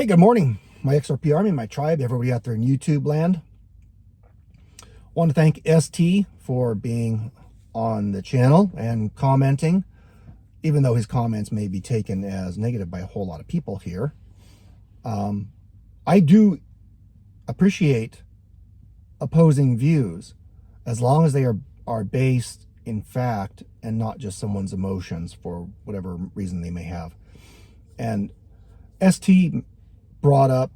Hey, good morning, my XRP army, my tribe, everybody out there in YouTube land. Want to thank ST for being on the channel and commenting, even though his comments may be taken as negative by a whole lot of people here. I do appreciate opposing views as long as they are based in fact and not just someone's emotions for whatever reason they may have. And ST brought up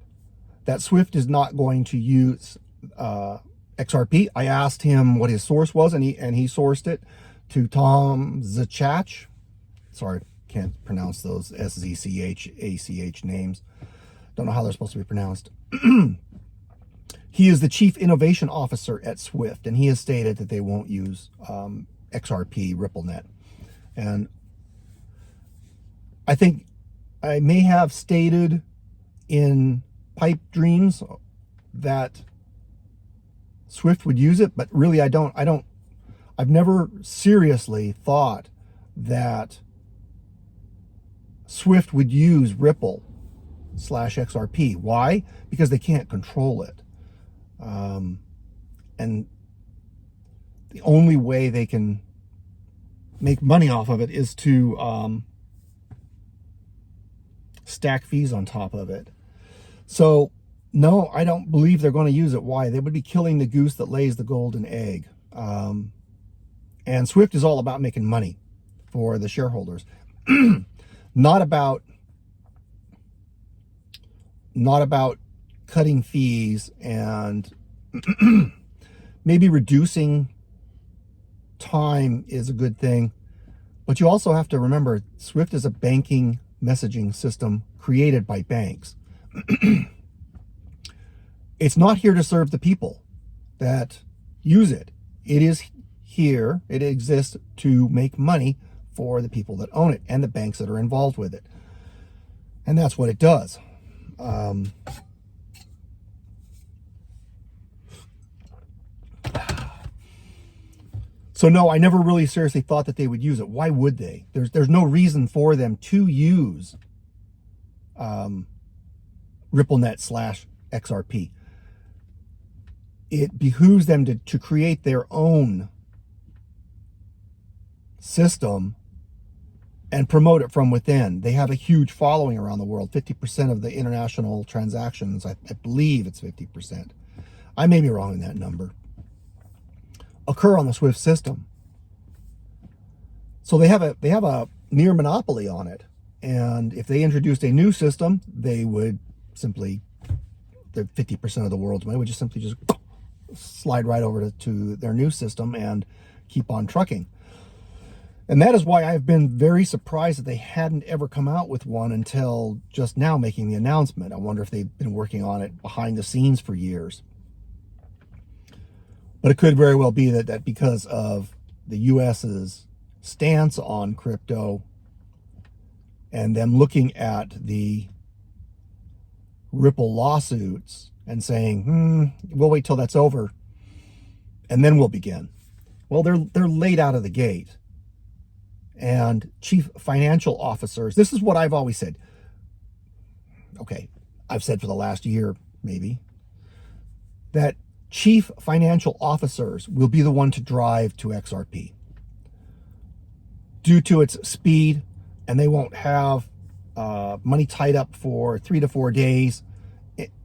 that Swift is not going to use XRP. I asked him what his source was, and he sourced it to Tom Zachach. Sorry, can't pronounce those SZCHACH names. Don't know how they're supposed to be pronounced. He is the Chief Innovation Officer at Swift, and he has stated that they won't use XRP RippleNet. And I think I may have stated in pipe dreams that Swift would use it, but really I've never seriously thought that Swift would use Ripple/XRP. Why? Because they can't control it. And the only way they can make money off of it is to stack fees on top of it. So no, I don't believe they're going to use it. Why? They would be killing the goose that lays the golden egg. And Swift is all about making money for the shareholders, not about cutting fees and maybe reducing time is a good thing. But you also have to remember, Swift is a banking messaging system created by banks. It's not here to serve the people that use it. It is here, it exists to make money for the people that own it and the banks that are involved with it. And that's what it does. So no, I never really seriously thought that they would use it. Why would they? There's no reason for them to use RippleNet/XRP. It behooves them to create their own system and promote it from within. They have a huge following around the world. 50% of the international transactions, I believe it's 50%. I may be wrong in that number, occur on the Swift system. So they have a near monopoly on it. And if they introduced a new system, they would simply, the 50% of the world's money would just simply just slide right over to their new system and keep on trucking. And that is why I've been very surprised that they hadn't ever come out with one until just now making the announcement. I wonder if they've been working on it behind the scenes for years. But it could very well be that because of the US's stance on crypto and them looking at the Ripple lawsuits and saying, we'll wait till that's over and then we'll begin. Well, they're late out of the gate. And chief financial officers, this is what I've always said. Okay, I've said for the last year, maybe, that chief financial officers will be the one to drive to XRP due to its speed, and they won't have money tied up for 3 to 4 days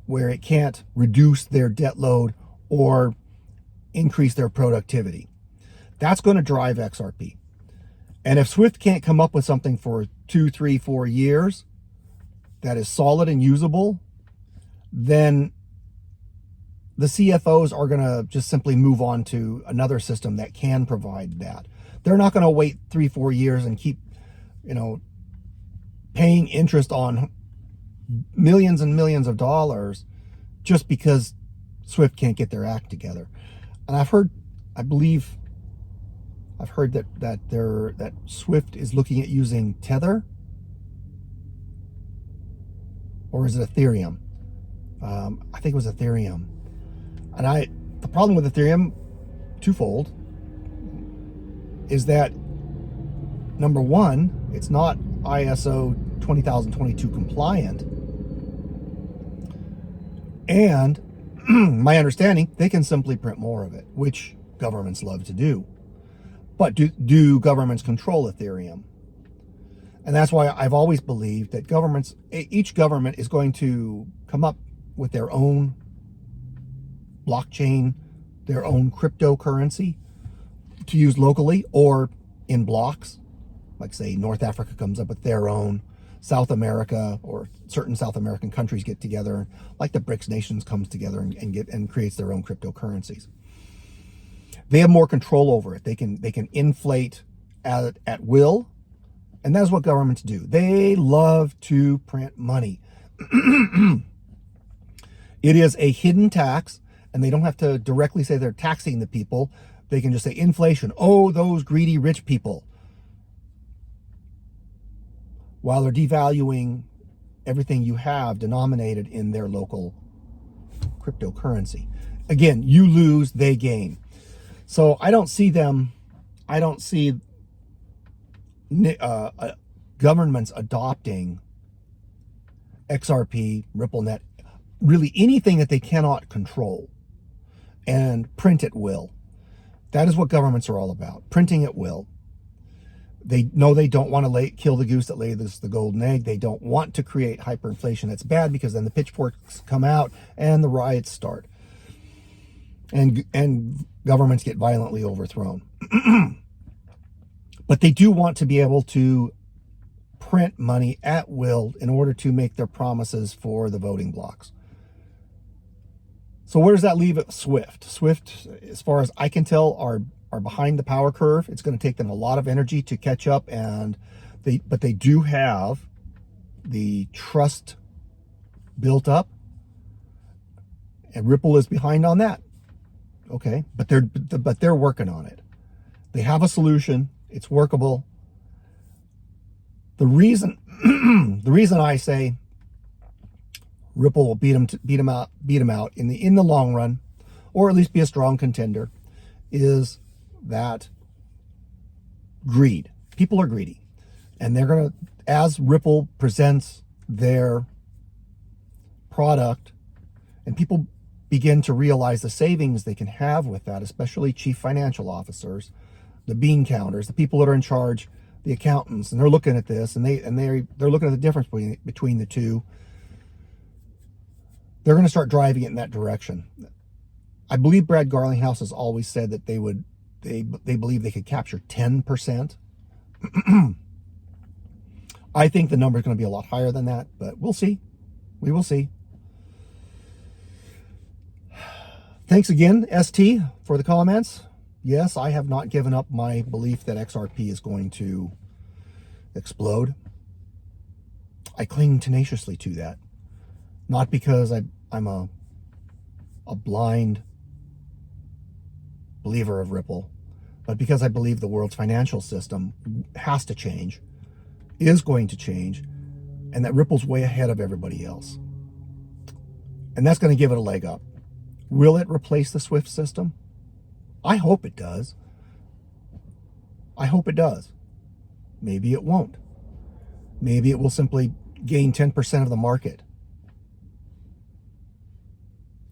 where it can't reduce their debt load or increase their productivity. That's going to drive XRP. And if Swift can't come up with something for 2, 3, 4 years that is solid and usable, then the CFOs are going to just simply move on to another system that can provide that. They're not going to wait 3, 4 years and keep, paying interest on millions and millions of dollars just because Swift can't get their act together. And I've heard that Swift is looking at using Tether, or is it Ethereum? I think it was Ethereum. And the problem with Ethereum, twofold, is that number one, it's not ISO 20022 compliant. And my understanding, they can simply print more of it, which governments love to do. But do governments control Ethereum? And that's why I've always believed that each government is going to come up with their own blockchain, their own cryptocurrency to use locally or in blocks. Like say North Africa comes up with their own, South America or certain South American countries get together, like the BRICS nations comes together and creates their own cryptocurrencies. They have more control over it. They can inflate at will. And that's what governments do. They love to print money. It is a hidden tax, and they don't have to directly say they're taxing the people. They can just say inflation. Oh, those greedy rich people. While they're devaluing everything you have denominated in their local cryptocurrency. Again, you lose, they gain. So I don't see governments adopting XRP, RippleNet, really anything that they cannot control and print at will. That is what governments are all about, printing at will. They know they don't want to kill the goose that laid the golden egg. They don't want to create hyperinflation. That's bad because then the pitchforks come out and the riots start. And governments get violently overthrown. But they do want to be able to print money at will in order to make their promises for the voting blocks. So where does that leave it? Swift. Swift, as far as I can tell, are behind the power curve. It's going to take them a lot of energy to catch up, but they do have the trust built up, and Ripple is behind on that. Okay, but they're working on it. They have a solution. It's workable. The reason I say Ripple will beat them out in the long run, or at least be a strong contender, is that greed. People are greedy, and they're gonna, as Ripple presents their product, and people begin to realize the savings they can have with that, especially chief financial officers, the bean counters, the people that are in charge, the accountants, and they're looking at this, and they're looking at the difference between the two. They're going to start driving it in that direction. I believe Brad Garlinghouse has always said that they believe they could capture 10%. I think the number is going to be a lot higher than that, but we'll see. We will see. Thanks again, ST, for the comments. Yes, I have not given up my belief that XRP is going to explode. I cling tenaciously to that. Not because I'm a blind believer of Ripple, but because I believe the world's financial system has to change, is going to change, and that Ripple's way ahead of everybody else. And that's going to give it a leg up. Will it replace the SWIFT system? I hope it does. I hope it does. Maybe it won't. Maybe it will simply gain 10% of the market.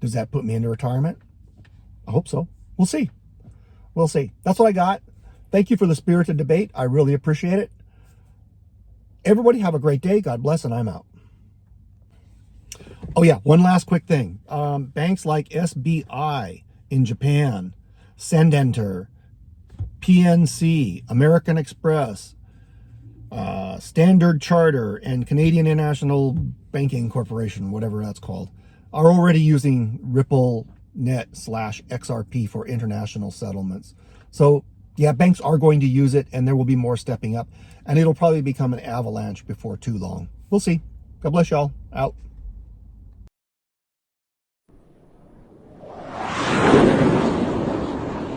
Does that put me into retirement? I hope so. We'll see. We'll see. That's what I got. Thank you for the spirited debate. I really appreciate it. Everybody have a great day. God bless, and I'm out. Oh yeah, one last quick thing. Banks like SBI in Japan, Sendenter, PNC, American Express, Standard Charter, and Canadian International Banking Corporation, whatever that's called, are already using RippleNet/XRP for international settlements. So yeah, banks are going to use it, and there will be more stepping up, and it'll probably become an avalanche before too long. We'll see. God bless y'all. Out.